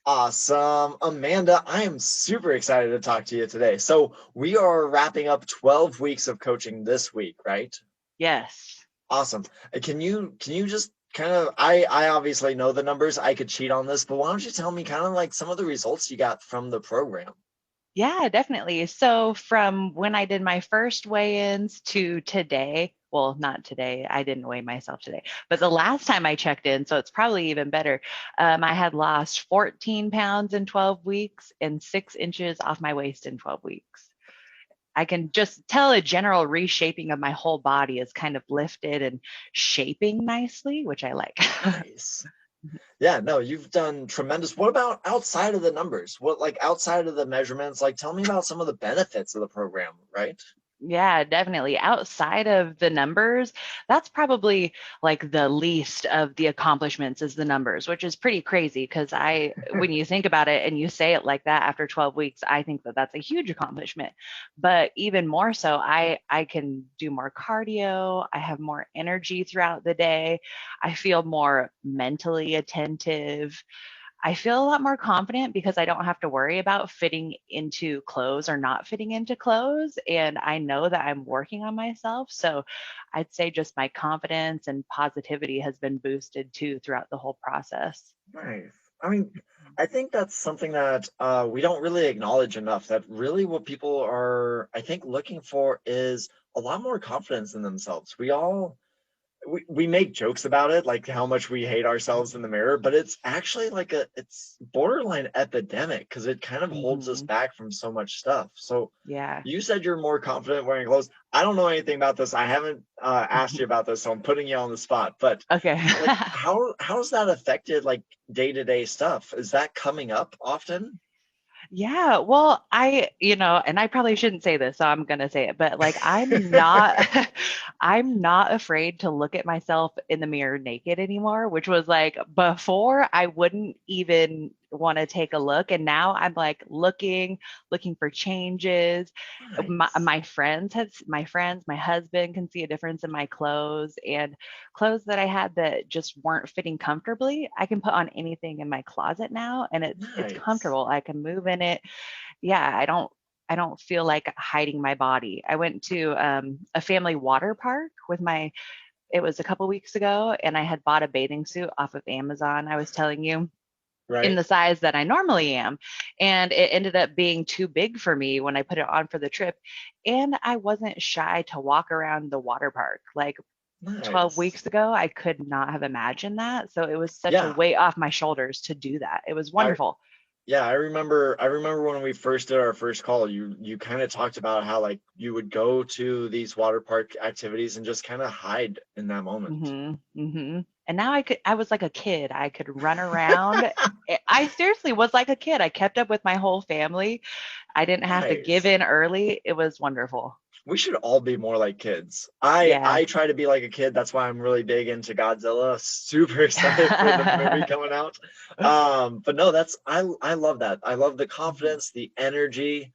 Awesome. Amanda, I am super excited to talk to you today. So we are wrapping up 12 weeks of coaching this week, right? Yes. Awesome. Can you just kind of I obviously know the numbers. I could cheat on this, but why don't you tell me kind of like some of the results you got from the program? Yeah, definitely. So from when I did my first weigh-ins to today, well, not today, I didn't weigh myself today, but the last time I checked in, so it's probably even better, I had lost 14 pounds in 12 weeks and 6 inches off my waist in 12 weeks. I can just tell a general reshaping of my whole body is kind of lifted and shaping nicely, which I like. Nice. Yeah, no, you've done tremendous. What about outside of the numbers? What like outside of the measurements? Like tell me about some of the benefits of the program, right? Yeah, definitely. Outside of the numbers, that's probably like the least of the accomplishments is the numbers, which is pretty crazy because when you think about it and you say it like that after 12 weeks, I think that that's a huge accomplishment. But even more so, I can do more cardio. I have more energy throughout the day. I feel more mentally attentive. I feel a lot more confident because I don't have to worry about fitting into clothes or not fitting into clothes. And I know that I'm working on myself. So I'd say just my confidence and positivity has been boosted too throughout the whole process. Nice. I mean, I think that's something that we don't really acknowledge enough. That really what people are, I think, looking for is a lot more confidence in themselves. We make jokes about it, like how much we hate ourselves in the mirror, but it's actually like it's borderline epidemic because it kind of holds us Mm-hmm. back from so much stuff. So Yeah. you said you're more confident wearing clothes. I don't know anything about this. I haven't asked you about this, so I'm putting you on the spot. But Okay. like, how's that affected like day-to-day stuff? Is that coming up often? Yeah, well, and I probably shouldn't say this, so I'm gonna say it, but like I'm not I'm not afraid to look at myself in the mirror naked anymore, which was like before I wouldn't even want to take a look, and now I'm like looking for changes. Nice. My husband can see a difference in my clothes, and clothes that I had that just weren't fitting comfortably, I can put on anything in my closet now and it's Nice. comfortable. I can move in it. Yeah, I don't feel like hiding my body. I went to a family water park with my it was a couple weeks ago and I had bought a bathing suit off of Amazon. I was telling you in Right. the size that I normally am. And it ended up being too big for me when I put it on for the trip. And I wasn't shy to walk around the water park. Like 12 Nice. weeks ago, I could not have imagined that. So it was such a Yeah. weight off my shoulders to do that. It was I wonderful. Yeah, I remember when we first did our first call, you kind of talked about how like you would go to these water park activities and just kind of hide in that moment. And now I was like a kid. I could run around. I seriously was like a kid. I kept up with my whole family. I didn't have to give Nice. in early. It was wonderful. We should all be more like kids. I Yeah. I try to be like a kid. That's why I'm really big into Godzilla. Super excited for the movie coming out. But no, I love that. I love the Mhm. confidence, the energy.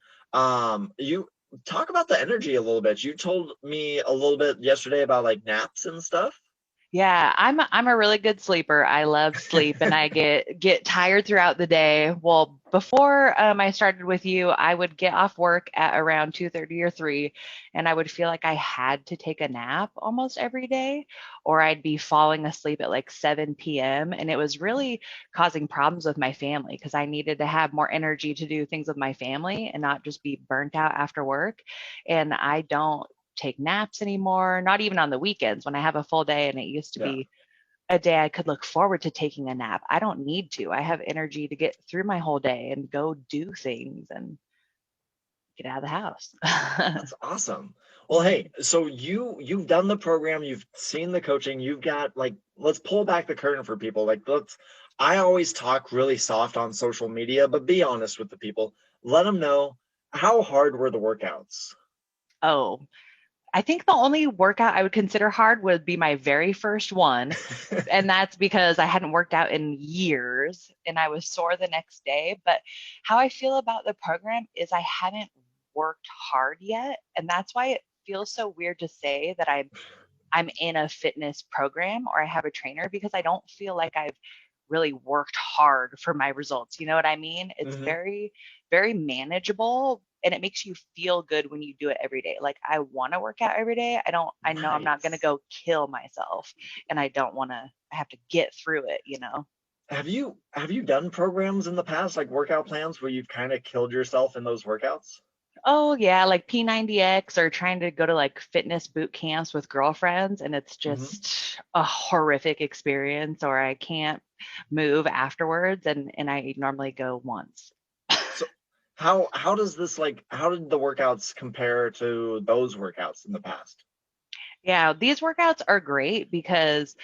You talk about the energy a little bit. You told me a little bit yesterday about like naps and stuff. Yeah, I'm a really good sleeper. I love sleep and I get tired throughout the day. Well, before I started with you, I would get off work at around 2:30 or 3 and I would feel like I had to take a nap almost every day or I'd be falling asleep at like 7 p.m. and it was really causing problems with my family because I needed to have more energy to do things with my family and not just be burnt out after work. And I don't take naps anymore, not even on the weekends when I have a full day and it used to Yeah. be a day I could look forward to taking a nap. I don't need to. I have energy to get through my whole day and go do things and get out of the house. That's awesome. Well, hey, so you've done the program, you've seen the coaching, you've got like let's pull back the curtain for people. Like let's I always talk really soft on social media, but be honest with the people. Let them know how hard were the workouts. Oh, I think the only workout I would consider hard would be my very first one. And that's because I hadn't worked out in years and I was sore the next day. But how I feel about the program is I haven't worked hard yet. And that's why it feels so weird to say that I'm in a fitness program or I have a trainer because I don't feel like I've really worked hard for my results. You know what I mean? It's Hmm. very, very manageable, and it makes you feel good when you do it every day. Like, I want to work out every day. I know I'm not going to Nice. go kill myself, and I don't want to have to get through it, you know? Have you done programs in the past, like workout plans where you've kind of killed yourself in those workouts? Oh yeah, like P90X, or trying to go to like fitness boot camps with girlfriends, and it's Hmm. just a horrific experience, or I can't move afterwards, and I normally go once. So how did the workouts compare to those workouts in the past? Yeah, these workouts are great because,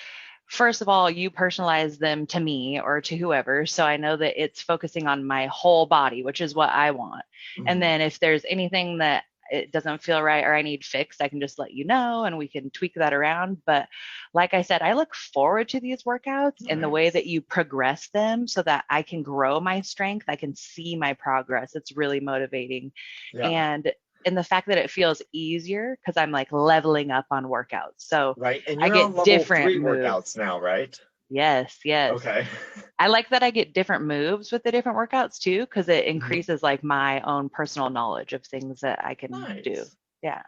first of all, you personalize them to me or to whoever. So I know that it's focusing on my whole body, which is what I want. And Hmm. then if there's anything that it doesn't feel right or I need fixed, I can just let you know and we can tweak that around. But like I said, I look forward to these workouts and the way that Nice. you progress them so that I can grow my strength. I can see my progress. It's really motivating. Yeah. And the fact that it feels easier because I'm like leveling up on workouts. So Right. And I you're on get level different three moves. workouts now, right? Yes, yes. Okay. I like that I get different moves with the different workouts too, because it Mhm. increases like my own personal knowledge of things that I can do. Nice. Yeah.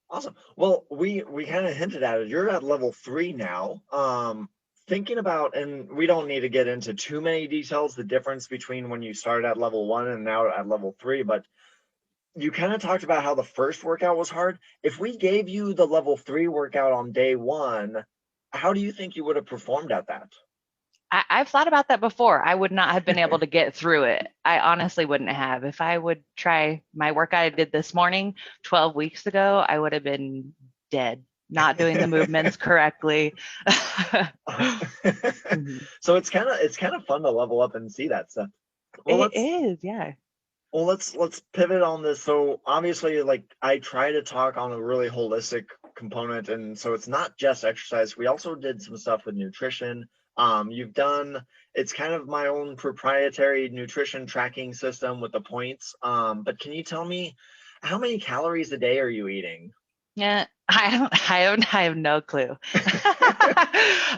Awesome. Well, we kind of hinted at it. You're at level three now. Thinking about, and we don't need to get into too many details, the difference between when you started at level one and now at level three, but you kind of talked about how the first workout was hard. If we gave you the level three workout on day one, how do you think you would have performed at that? I've thought about that before. I would not have been able to get through it. I honestly wouldn't have. If I would try my workout I did this morning 12 weeks ago, I would have been dead, not doing the movements correctly. Mhm. So it's kind of fun to level up and see that stuff. Well, It let's is, yeah. let's pivot on this. So obviously, like I try to talk on a really holistic component, and so it's not just exercise. We also did some stuff with nutrition. You've done it's kind of my own proprietary nutrition tracking system with the points. But can you tell me how many calories a day are you eating? Yeah, I have no clue.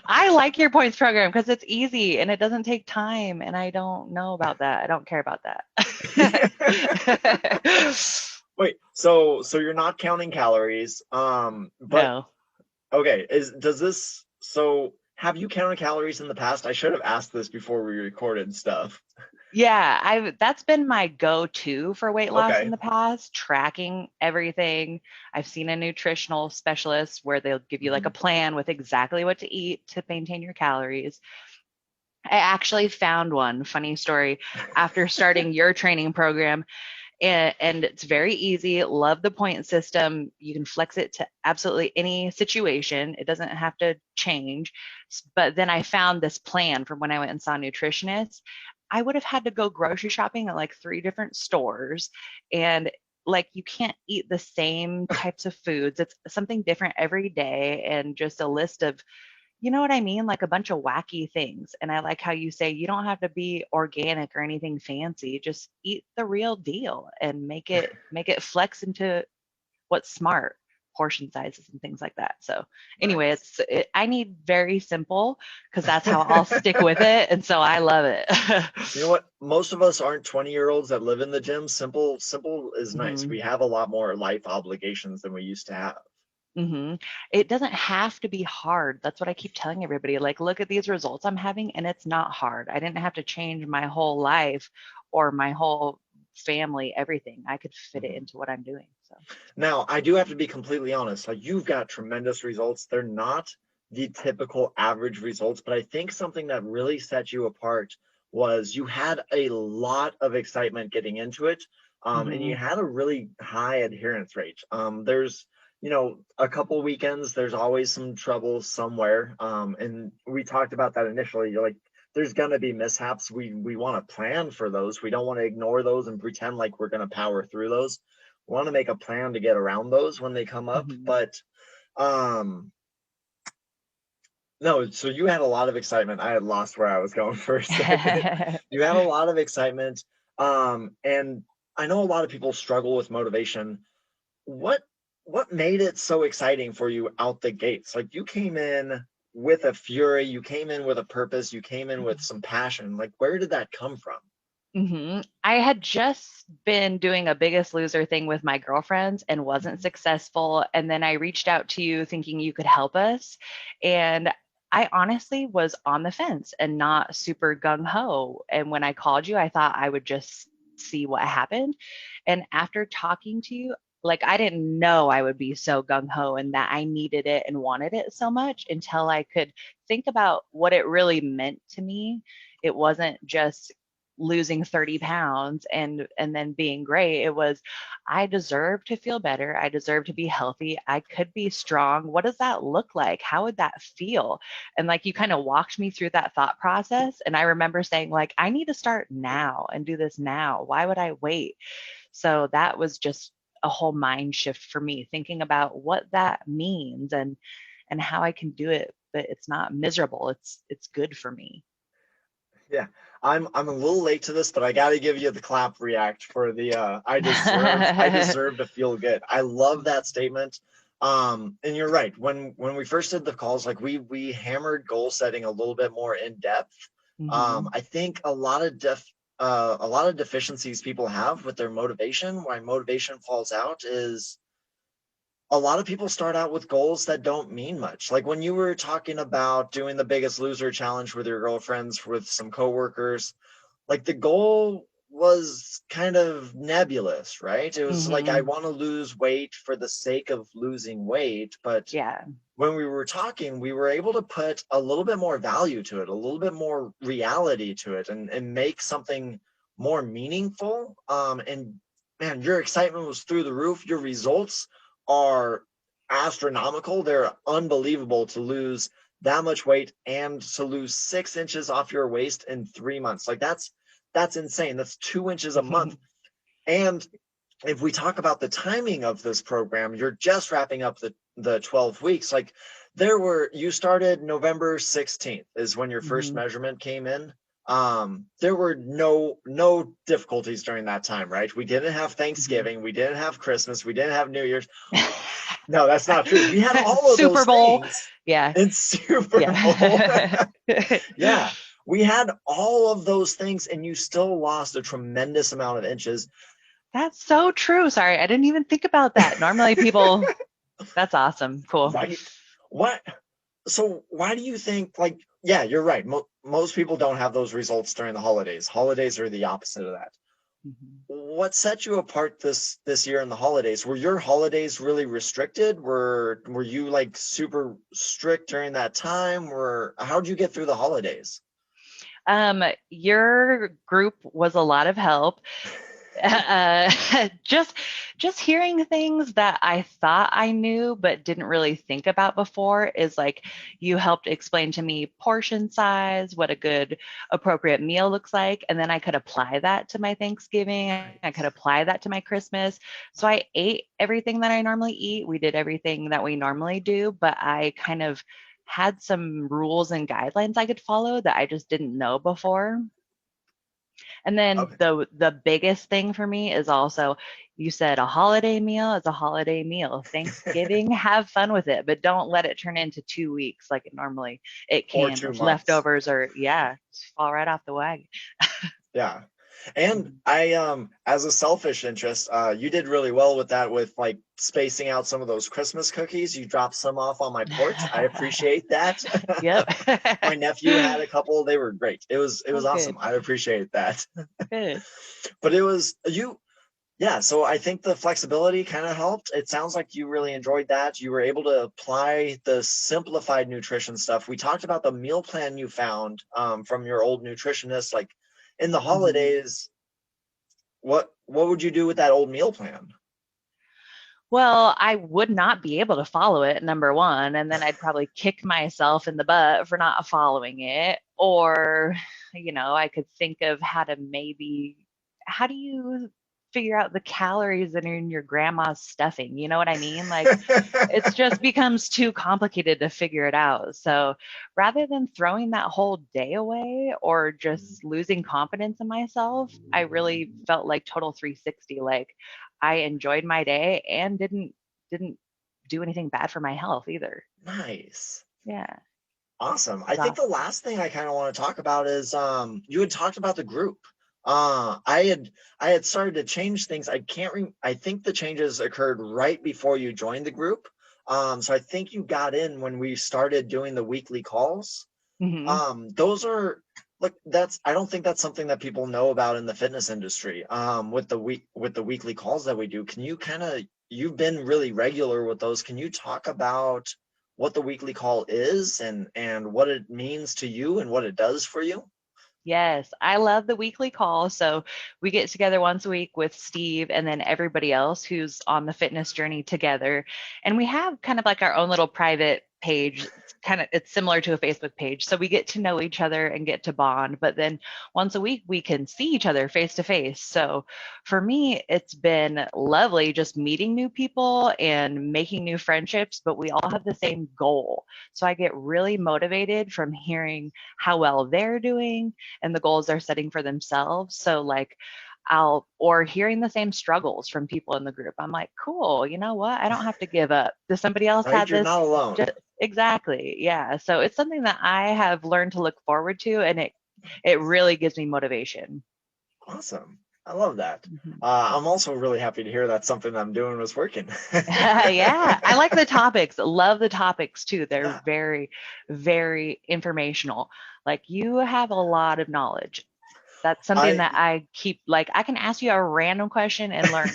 I like your points program because it's easy and it doesn't take time, and I don't know about that. I don't care about that. Wait, so you're not counting calories. But No. okay, is does this so have you counted calories in the past? I should have asked this before we recorded stuff. Yeah, I've that's been my go-to for weight loss in Okay. the past, tracking everything. I've seen a nutritional specialist where they'll give you like a Hmm. plan with exactly what to eat to maintain your calories. I actually found one funny story after starting your training program, and it's very easy. Love the point system. You can flex it to absolutely any situation. It doesn't have to change. But then I found this plan from when I went and saw a nutritionist. I would have had to go grocery shopping at like three different stores, and like you can't eat the same types of foods. It's something different every day, and just a list of, you know what I mean? Like a bunch of wacky things. And I like how you say you don't have to be organic or anything fancy. Just eat the real deal and make it flex into what's smart, portion sizes and things like that. So anyway, Nice. I need very simple because that's how I'll stick with it. And so I love it. You know what? Most of us aren't 20-year-olds that live in the gym. Simple is nice. Hmm. We have a lot more life obligations than we used to have. Hmm. It doesn't have to be hard. That's what I keep telling everybody. Like, look at these results I'm having, and it's not hard. I didn't have to change my whole life or my whole family, everything. I could fit it Mhm. into what I'm doing. So, Now, I do have to be completely honest. Like you've got tremendous results. They're not the typical average results, but I think something that really set you apart was you had a lot of excitement getting into it, and hmm. you had a really high adherence rate. There's, a couple weekends, there's always some trouble somewhere, and we talked about that initially. You're like, there's gonna be mishaps. We want to plan for those. We don't want to ignore those and pretend like we're gonna power through those. Want to make a plan to get around those when they come up. Hmm. But um no, so you had a lot of excitement. I had lost where I was going for a second. You had a lot of excitement. And I know a lot of people struggle with motivation. What what made it so exciting for you out the gates? Like you came in with a fury, you came in with a purpose, you came in with some passion. Like, where did that come from? I had just been doing a Biggest Loser thing with my girlfriends and wasn't successful. And then I reached out to you thinking you could help us. And I honestly was on the fence and not super gung ho. And when I called you, I thought I would just see what happened. And after talking to you, like I didn't know I would be so gung ho and that I needed it and wanted it so much until I could think about what it really meant to me. It wasn't just losing 30 pounds and then being great. It was, I deserve to feel better. I deserve to be healthy. I could be strong. What does that look like? How would that feel? And like you kind of walked me through that thought process. And I remember saying, like, I need to start now and do this now. Why would I wait? So that was just a whole mind shift for me, thinking about what that means and how I can do it, but it's not miserable. It's good for me. Yeah, I'm a little late to this, but I got to give you the clap react for the I deserve to feel good. I love that statement. And you're right. When we first did the calls, like we hammered goal setting a little bit more in depth. Hmm. I think a lot of deficiencies people have with their motivation, why motivation falls out, is a lot of people start out with goals that don't mean much. Like when you were talking about doing the Biggest Loser challenge with your girlfriends, with some coworkers, like the goal was kind of nebulous, right? It was like, I Hmm. want to lose weight for the sake of losing weight. But Yeah. when we were talking, we were able to put a little bit more value to it, a little bit more reality to it, and make something more meaningful. And man, your excitement was through the roof. Your results are astronomical. They're unbelievable to lose that much weight and to lose 6 inches off your waist in 3 months. Like that's insane. That's 2 inches a month. And if we talk about the timing of this program, you're just wrapping up the 12 weeks. Like you started November 16th is when your first Hmm. measurement came in. There were no difficulties during that time, right? We didn't have Hmm. Thanksgiving, we didn't have Christmas, we didn't have New Year's. No, that's not true. We had all of Super those Bowl. things Yeah. in Super Bowl. Yeah. Yeah, we had all of those things, and you still lost a tremendous amount of inches. That's so true. Sorry, I didn't even think about that. Normally people, that's awesome. Cool. Right? What? So why do you think, like, yeah, you're right. Most people don't have those results during the holidays. Holidays are the opposite of that. Mhm. What set you apart this year in the holidays? Were your holidays really restricted? Were you like super strict during that time? How'd you get through the holidays? Your group was a lot of help. uh, just just hearing things that I thought I knew but didn't really think about before is like you helped explain to me portion size, what a good appropriate meal looks like, and then I could apply that to my Thanksgiving. I could Nice. apply that to my Christmas. So I ate everything that I normally eat. We did everything that we normally do, but I kind of had some rules and guidelines I could follow that I just didn't know before. And then Okay. the biggest thing for me is also you said a holiday meal is a holiday meal. Thanksgiving, have fun with it, but don't let it turn into 2 weeks like it Or can. two Those months. leftovers are, yeah, just fall right off the wagon. Yeah. And Mhm. I as a selfish interest, you did really well with that, with like spacing out some of those Christmas cookies. You dropped some off on my porch. I appreciate that. Yep. My nephew had a couple. They were great. It was Oh, awesome. good. I appreciate that. Good. But it was you. Yeah, so I think the flexibility kind of helped. It sounds like you really enjoyed that. You were able to apply the simplified nutrition stuff. We talked about the meal plan you found from your old nutritionist. Like in the Mhm. holidays, what would you do with that old meal plan? Well, I would not be able to follow it, number one, and then I'd probably kick myself in the butt for not following it. Or, I could think of how do you figure out the calories that are in your grandma's stuffing? You know what I mean? Like, it's just becomes too complicated to figure it out. So rather than throwing that whole day away or just losing confidence in myself, I really felt like total 360. Like I enjoyed my day and didn't do anything bad for my health either. Nice. Yeah. Awesome. I It's think the awesome. last thing I kind of want to talk about is you had talked about the group. I had started to change things. I think the changes occurred right before you joined the group. So I think you got in when we started doing the weekly calls. Hmm. Those are like that's I don't think that's something that people know about in the fitness industry. With the weekly calls that we do, can you kind of you've been really regular with those. Can you talk about what the weekly call is and what it means to you and what it does for you? Yes, I love the weekly call. So we get together once a week with Steve and then everybody else who's on the fitness journey together. And we have kind of like our own little private page. It's similar to a Facebook page. So we get to know each other and get to bond. But then once a week we can see each other face to face. So for me, it's been lovely just meeting new people and making new friendships, but we all have the same goal. So I get really motivated from hearing how well they're doing and the goals they're setting for themselves. So like or hearing the same struggles from people in the group. I'm like, cool, you know what? I don't have to give up. Does somebody else Right? have You're this? not alone. Just, exactly. Yeah. So it's something that I have learned to look forward to, and it really gives me motivation. Awesome. I love that. Mhm. I'm also really happy to hear that something I'm doing was working. Yeah, I like the topics. Love the topics too. They're Yeah. very, very informational. Like you have a lot of knowledge. That's something I that I keep, like, I can ask you a random question and learn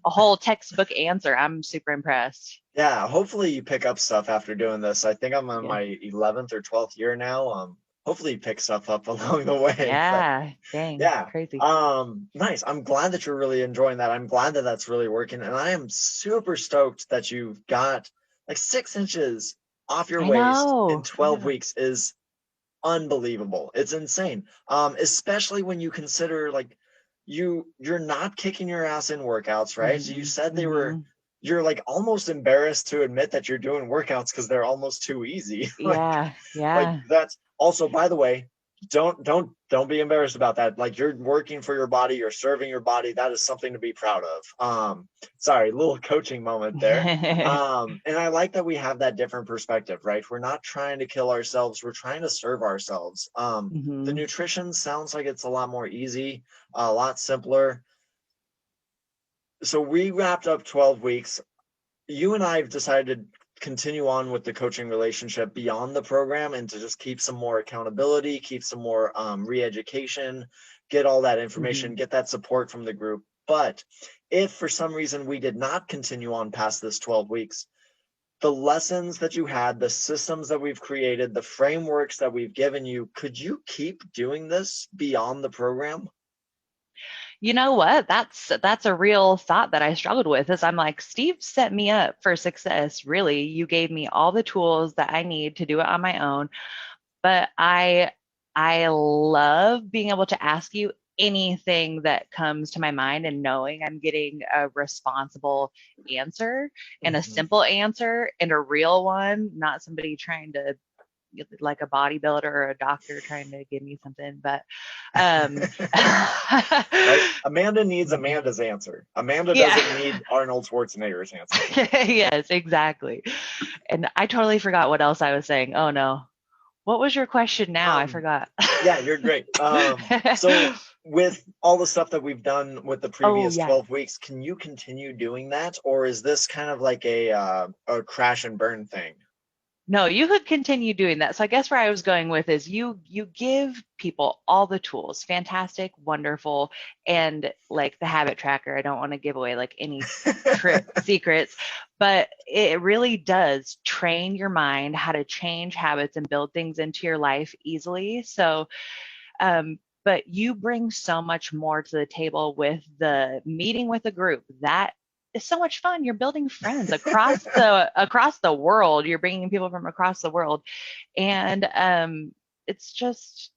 a whole textbook answer. I'm super impressed. Yeah, hopefully you pick up stuff after doing this. I think I'm on Yeah. my 11th or 12th year now. Hopefully you pick stuff up along the way. But Yeah. Dang. yeah, Crazy. nice. I'm glad that you're really enjoying that. I'm glad that that's really working, and I am super stoked that you've got like 6 inches off your I waist in know. 12 Yeah. weeks is unbelievable. It's insane. Especially when you consider like you're not kicking your ass in workouts, right? So you Hmm. said Hmm. you're like almost embarrassed to admit that you're doing workouts because they're almost too easy. Yeah. Like Yeah. that's also, by the way, don't be embarrassed about that. Like you're working for your body, you're serving your body. That is something to be proud of. Sorry, little coaching moment there. And I like that we have that different perspective, right? We're not trying to kill ourselves, we're trying to serve ourselves. The Hmm. nutrition sounds like it's a lot more easy, a lot simpler. So we wrapped up 12 weeks. You and I have decided to continue on with the coaching relationship beyond the program and to just keep some more accountability, keep some more re-education, get all that Hmm. information, get that support from the group. But if for some reason we did not continue on past this 12 weeks, the lessons that you had, the systems that we've created, the frameworks that we've given you, could you keep doing this beyond the program? You know what? That's a real thought that I struggled with is I'm like, Steve set me up for success. Really, you gave me all the tools that I need to do it on my own. But I love being able to ask you anything that comes to my mind and knowing I'm getting a responsible answer and a Mhm. simple answer and a real one, not somebody trying to like a bodybuilder or a doctor trying to give me something. But um Right? Amanda needs Amanda's answer. Amanda yeah. doesn't need Arnold Schwarzenegger's answer. Yes, exactly. And I totally forgot what else I was saying. Oh no. What was your question now? I Um, forgot. yeah, you're great. So with all the stuff that we've done with the Oh previous yeah. 12 weeks, can you continue doing that, or is this kind of like a crash and burn thing? No, you could continue doing that. So I guess where I was going with is you give people all the tools, fantastic, wonderful, and like the habit tracker. I don't want to give away like any secrets, but it really does train your mind how to change habits and build things into your life easily. So but you bring so much more to the table with the meeting with a group. That is so much fun. You're building friends across the world. You're bringing people from across the world, and it's just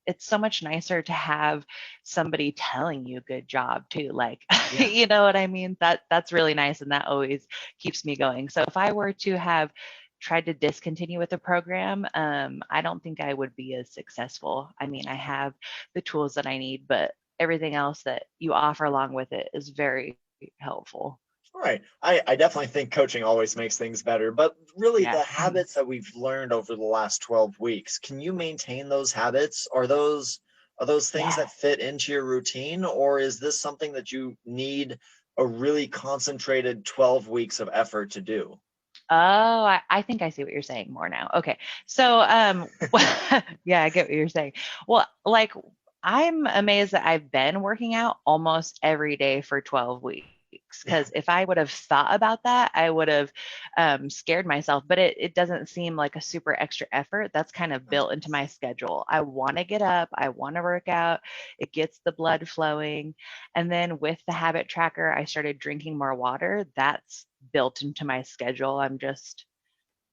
it's so much nicer to have somebody telling you good job too. Like, Yeah. you know what I mean? That's really nice, and that always keeps me going. So if I were to have tried to discontinue with the program, I don't think I would be as successful. I mean, I have the tools that I need, but everything else that you offer along with it is very helpful. Right. I definitely think coaching always makes things better, but really Yeah. the habits that we've learned over the last 12 weeks, can you maintain those habits? Are those things Yeah. that fit into your routine, or is this something that you need a really concentrated 12 weeks of effort to do? Oh, I think I see what you're saying more now. Okay. So, yeah, I get what you're saying. Well, like I'm amazed that I've been working out almost every day for 12 weeks. Yeah. Because if I would have thought about that, I would have scared myself. But it doesn't seem like a super extra effort. That's kind of built into Nice. my schedule. I want to get up, I want to work out, it gets the blood flowing. And then with the habit tracker, I started drinking more water. That's built into my schedule. I'm just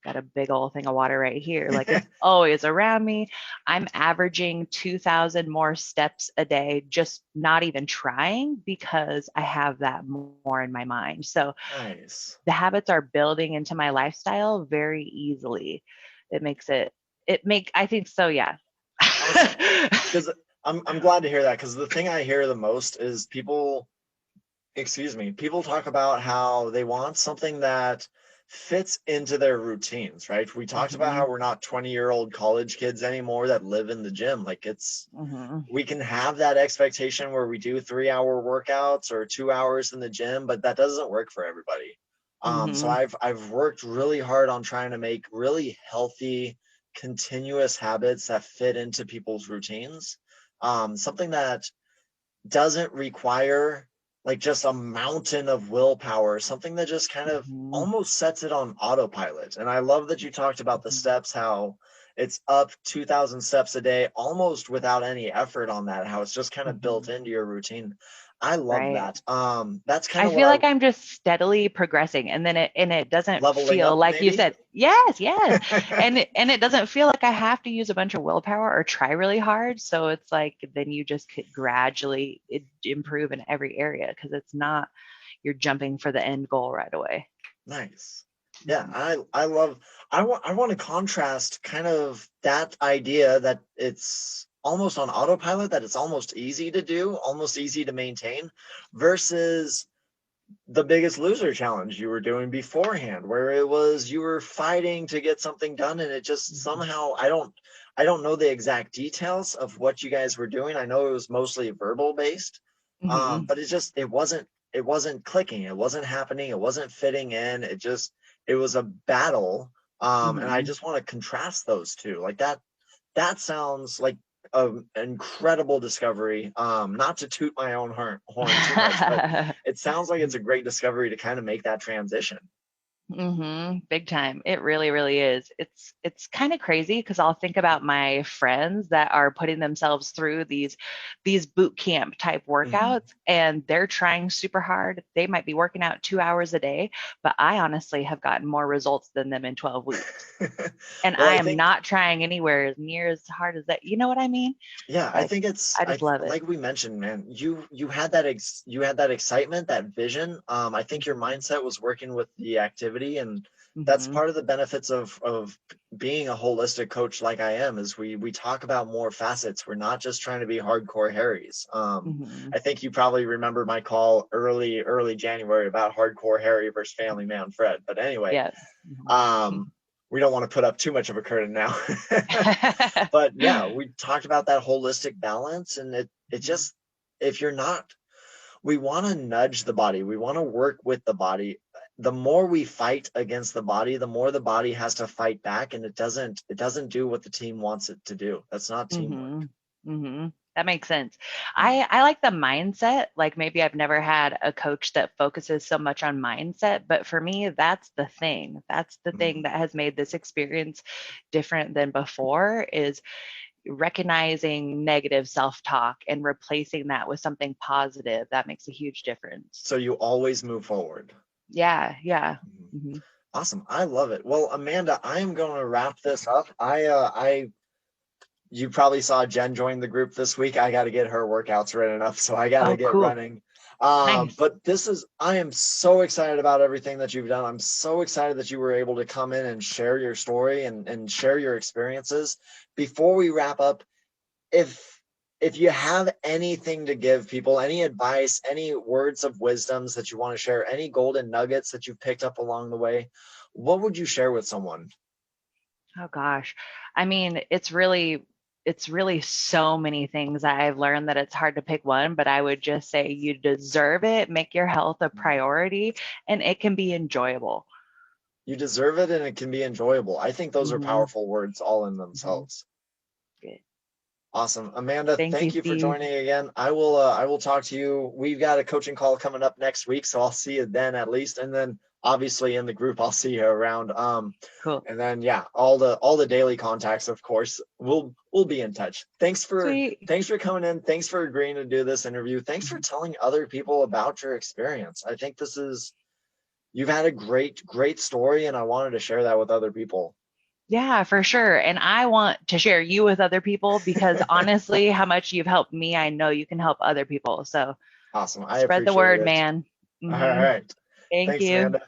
got a big old thing of water right here. Like it's always around me. I'm averaging 2,000 more steps a day, just not even trying because I have that more in my mind. So Nice. the habits are building into my lifestyle very easily. It makes I think so, yeah. Awesome. Because I'm glad to hear that, because the thing I hear the most is people talk about how they want something that fits into their routines, right? We talked about hmm how we're not 20-year-old college kids anymore that live in the gym. Like hmm we can have that expectation where we do 3-hour workouts or 2 hours in the gym, but that doesn't work for everybody. So hmm I've worked really hard on trying to make really healthy, continuous habits that fit into people's routines. Something that doesn't require like just a mountain of willpower, something that just kind of hmm almost sets it on autopilot. And I love that you talked about the steps, how it's up 2,000 steps a day almost without any effort on that, how it's just kind of built hmm into your routine. I love Right. that. That's kind I of what feel I like I'm just steadily progressing and then it doesn't leveling feel up like you maybe. said, yes, yes. And it doesn't feel like I have to use a bunch of willpower or try really hard. So it's like then you just could gradually improve in every area because it's not you're jumping for the end goal right away. Nice. Yeah, Mhm. I want to contrast kind of that idea that it's almost on autopilot, that it's almost easy to do, almost easy to maintain, versus the Biggest Loser challenge you were doing beforehand, where it was you were fighting to get something done, and it just Mhm. somehow I don't know the exact details of what you guys were doing. I know it was mostly verbal based, Mhm. but it wasn't clicking, it wasn't happening, it wasn't fitting in. It was a battle, and I Mhm. just want to contrast those two like that. That sounds like an incredible discovery. Not to toot my own horn too much, but it sounds like it's a great discovery to kind of make that transition. Big time. It really, really is. It's kind of crazy because I'll think about my friends that are putting themselves through these boot camp type Mhm. workouts and they're trying super hard. They might be working out 2 hours a day, but I honestly have gotten more results than them in 12 weeks. And Well, I I am think, not trying anywhere near as hard as that. You know what I mean? yeah, I Like think it's I I just love it. like we mentioned, man, you had that excitement, that vision. I think your hmm mindset was working with the activity, and that's hmm part of the benefits of being a holistic coach like I am, is we talk about more facets. We're not just trying to be hardcore Harrys. hmm I think you probably remember my call early January about hardcore Harry versus family man Fred. But anyway, Yeah. um we don't want to put up too much of a curtain now. But yeah, we talked about that holistic balance, and it Mhm. just, if you're not, we want to nudge the body, we want to work with the body. The more we fight against the body, the more the body has to fight back, and it doesn't do what the team wants it to do. That's not teamwork. Mhm. Mhm. That makes sense. I like the mindset. Like maybe I've never had a coach that focuses so much on mindset, but for me that's the thing. That's the thing Mhm. that has made this experience different than before is recognizing negative self-talk and replacing that with something positive. That makes a huge difference. So you always move forward. Yeah, yeah. Mhm. Mhm. Awesome, I love it. Well, Amanda, I am going to wrap this up. I You probably saw Jen join the group this week. I got to get her workouts written up, so I got to Oh, get cool. running. Nice. But I am so excited about everything that you've done. I'm so excited that you were able to come in and share your story and share your experiences. Before we wrap up, if if you have anything to give people, any advice, any words of wisdoms that you want to share, any golden nuggets that you've picked up along the way, what would you share with someone? Oh gosh. I mean, it's really so many things that I've learned that it's hard to pick one, but I would just say you deserve it, make your health a priority, and it can be enjoyable. You deserve it and it can be enjoyable. I think those are Hmm. powerful words all in Hmm. themselves. Good. Awesome. Amanda, Thank you, thank you for Steve. joining again. I will talk to you. We've got a coaching call coming up next week, so I'll see you then at least. And then obviously in the group, I'll see you around. Cool. And then yeah, all the daily contacts, of course, we'll be in touch. Sweet. Thanks for coming in. Thanks for agreeing to do this interview. Thanks for Mhm. telling other people about your experience. I think this is you've had a great story, and I wanted to share that with other people. Yeah, for sure. And I want to share you with other people because honestly, how much you've helped me, I know you can help other people. So Awesome. I spread the appreciate word, it. man. All Hmm. right. Thank Thanks, you. Amanda.